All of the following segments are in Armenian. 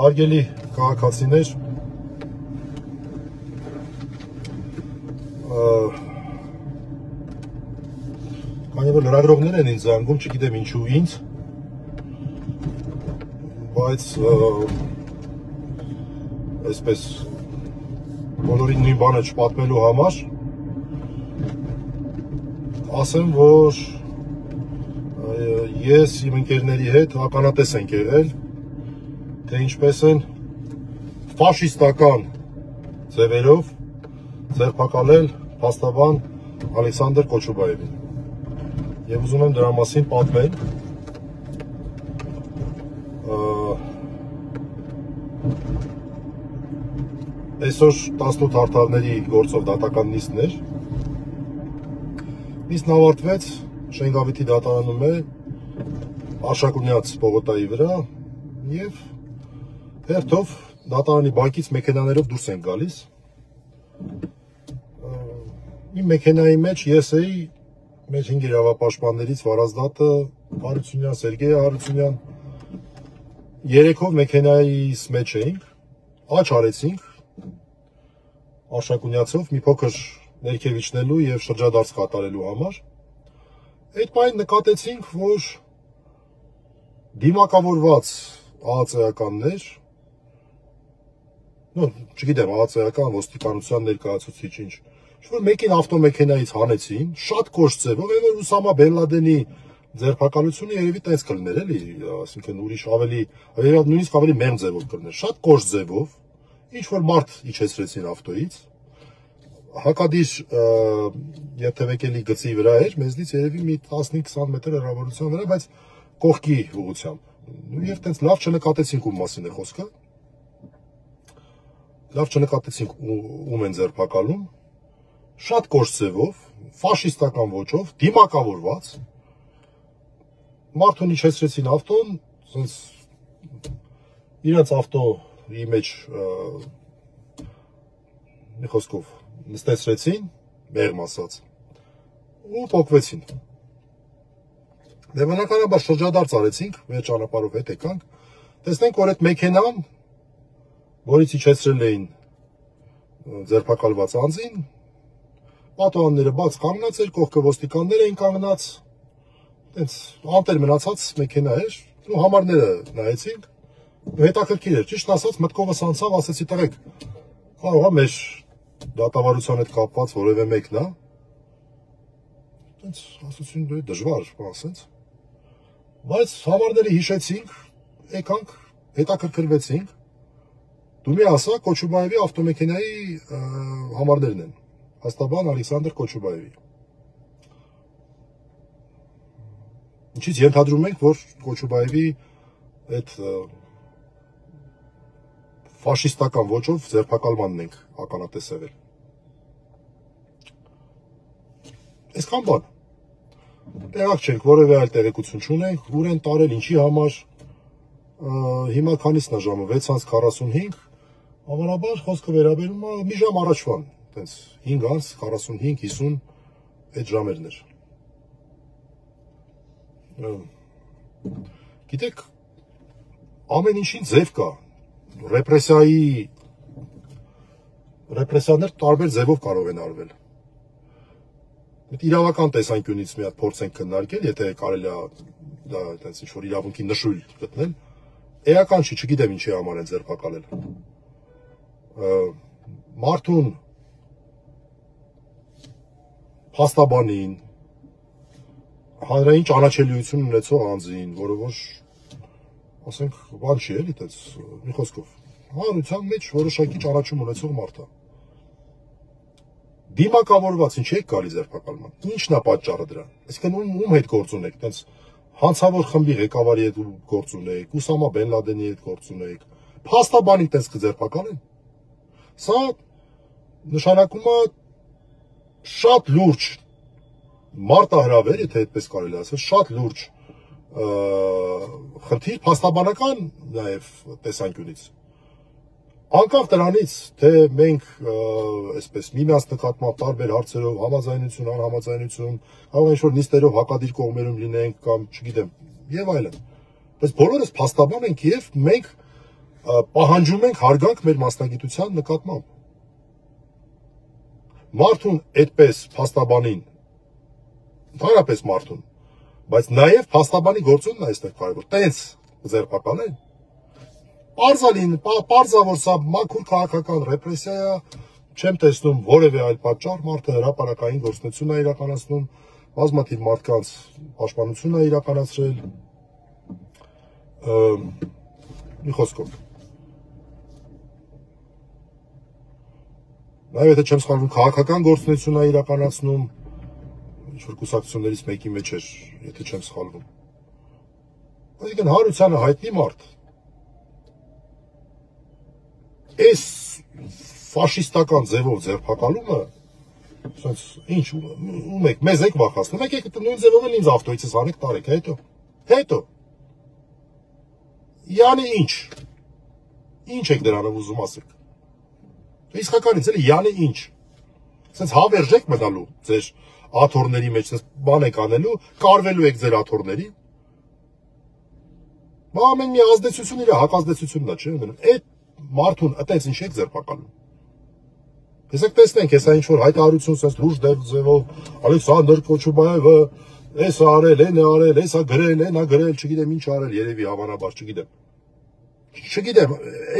Հարգելի քաղաքացիներ, քանի որ լրագրողներ են ինձ զանգում, չգիտեմ ինչու ինձ, բայց այսպես բոլորին նույն բանը չպատմելու համար ասեմ, որ ես իմ ընկերների հետ ականատես ենք եղել, թե ինչպես են ֆաշիստական ձևերով ձերբակալել փաստաբան Ալեքսանդր Կոչուբաևին։ Եվ ուզում եմ դրա մասին պատմել։ Այսօր 18 արդարների գործով դատական նիստներ։ Նիստն ավարտվեց, Շենգավիթի դատարանում է Արշակունյաց պողոտայի վրա եւ հերթով դատարանի բակից մեքենաներով դուրս են գալիս։ Իմ մեքենայի մեջ ես էի, մեր 5 իրավապաշտպաններից Վարազդատը, Հարությունյան, Սերգեյ Հարությունյան, երեքով մեքենայիս մեջ էինք, աճ արեցինք Արշակունյացով մի փոքր ներքևիչնելու եւ շրջադարձ կատարելու համար։ Այդ պահին նկատեցինք, որ դիմակավորված ԱԱԾ-ականներ, չգիտեմ, ԱԱԾ-ական ոստիկանության ներկայացուցիչ ինչ, որ մեկին ավտոմեքենայից հանեցին, շատ կոշտ ձևով, եւ որ Ուսամա Բեն Լադենի ձերբակալությունը երևի տենց կլներ, էլի, այսինքն ուրիշ ավելի, նույնիսկ ավելի մեղմ ձևով կլներ, շատ կոշտ ձևով, ինչ որ մարդ իջեցրեցին ավտոյից, հակադիր երթևեկելի գծի վրա էր, մեզնից երևի մի 15-20 մետր հեռավորության վրա, բայց կողքի ուղղությամբ, եւ տենց լավ չնկատեցինք ում մասին է խոսքը, լավ չնկատեցինք ում են ձերբակալում, շատ կոշտ ձևով, ֆաշիստական ոճով, դիմակավորված, մարդուն իջեցրեցին ավտոն, ասենց իրենց ավտոյի մեջ մի խոսքով նստեցրեցին, մեղմ ասած, ու փոխվեցին։ Դե բնականաբար շրջադարձ արեցինք, մեր ճանապարհով հետ եկանք, տեսնենք, որ այդ մեքենան, որից իջեցրել էին ձերբակալված անձին, պատուհանները բաց կանգնած էր, կողքը ոստիկաններ էին կանգնած, տենց անտեր մնացած մեքենա էր, ու համարները նայեցինք, հետաքրքիր էր, ճիշտ ասած մտքովս անցավ, ասեցի տղեկ, կարող է մեր դատավարության հետ կապված որևէ մեկն է, տենց ասեցին դժվար, ասենց, բայց համարները հիշեցինք, եկանք, հետաքրքրվեցինք, դու մի ասա Կոչուբաևի ավտոմեքենայի համարներն են, փաստաբան Ալեքսանդր Կոչուբաևի։ Ինչից ենթադրում ենք, որ Կոչուբաևի այդ ֆաշիստական ոճով ձերբակալմանն ենք ականատես եղել։ Այսքան բան։ Տեղակ չենք, որևէ այլ տեղեկություն չունենք, ուր են տարել, ինչի համար, հիմա քանիսն է ժամը, 6:45, Հավանաբար խոսքը վերաբերում է մի ժամ առաջվան, տենց 5:45-50 այդ ժամերն էր։ Գիտեք, ամեն ինչին ձև կա, ռեպրեսիաներ տարբեր ձևով կարող են արվել։ Իրավական տեսանկյունից մի հատ փորձենք քննարկել, եթե կարելի է դա տենց ինչ-որ իրավունքի նշույլ գտնել, էական չի, չգիտեմ ինչի համար են ձերբակալել։ Մարդուն փաստաբանին, հանրային ճանաչելիություն ունեցող անձին, որը որ, ասենք, բան չի էլի, տենց մի խոսքով, հանրության մեջ որոշակի ճանաչում ունեցող մարդ է։ Դիմակավորված ինչ եք գալի ձերբակալման, ինչն է պատճառը դրան, այսինքն ում հետ գործ ունեք, տենց հանցավոր խմբի ղեկավարի հետ գործ ունեք, Ուսամա Բեն Լադենի հետ գործ ունեք, փաստաբանին տենց կձերբակալեն։ Սա նշանակում է շատ լուրջ մարտահրավեր, եթե այդպես կարելի ասել, շատ լուրջ խնդիր փաստաբանական նաև տեսանկյունից։ Անկախ դրանից, թե մենք այսպես միմյանց նկատմամբ տարբեր հարցերով համաձայնություն, անհամաձայնություն, կարող է ինչ-որ նիստերով հակադիր կողմերում լինենք կամ չգիտեմ, եւ այլն։ Բայց բոլորս փաստաբան ենք եւ մենք պահանջում ենք հարգանք մեր մասնագիտության նկատմամբ։ Մարդուն այդպես փաստաբանին, ընդհանրապես մարդուն, բայց նաև փաստաբանի գործունն է այստեղ կարևոր, տենց ձերբակալեն։ Պարզա որ սա մաքուր քաղաքական ռեպրեսիա է, չեմ տեսնում որևէ այլ պատճառ, մարդը հրապարակային գործունեություն է իրականացնում, բազմաթիվ մարդկանց պաշտպանություն է իրականացրել, մի խոսքով։ Նաև եթե չեմ սխալվում, քաղաքական գործունեություն է իրականացնում, ինչ-որ կուսակցություններից մեկի մեջ էր, եթե չեմ սխալվում։ Այսինքն Հարությանը հայտնի մարդ։ Այս ֆաշիստական ձևով ձերբակալումը, ասենց ինչ ում եք, մեզ եք վախացնում, եկեք նույն ձևով էլ ինձ ավտոյիցս անեք տարեք, հետո։ Յանի ինչ եք դրանով ուզում ասեք։ Իսկականից էլի յանի ինչ։ Ասենց հավերժ եք մնալու ձեր աթոռների մեջ, ասենց բան եք անելու, կարվելու եք ձեր աթոռների։ Ամեն մի ազդեցություն իր հակազդեցությունն է, չէ՞։ Այդ մարդուն այդպես ինչ եք ձերբակալում։ Եսեք տեսնենք, հեսա ինչ-որ հայտարարություն ասես լուրջ ձևով Ալեքսանդր Կոչուբաևը էս արել, այն արել, էսա գրել, այնա գրել, չգիտեմ ինչ արել, երևի հավանաբար, չգիտեմ,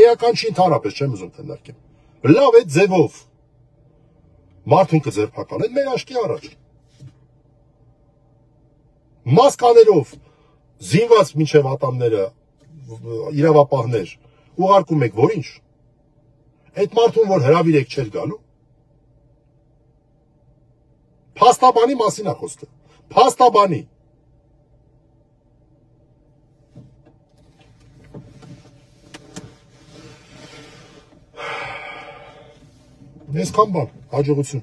էական չի ընդհանրապես չեմ ուզում քննարկեմ։ Լավ այդ ձևով մարդուն կձերբակալեն մեր աչքի առաջ։ Մասկաներով զինված մինչև ատամները իրավապահներ ուղարկում եք, որ ինչ։ Այդ մարդուն, որ հրավիրեք չէր գալու, փաստաբանի մասին է խոսքը, փաստաբանի։ Այսքան բան, հաջողություն։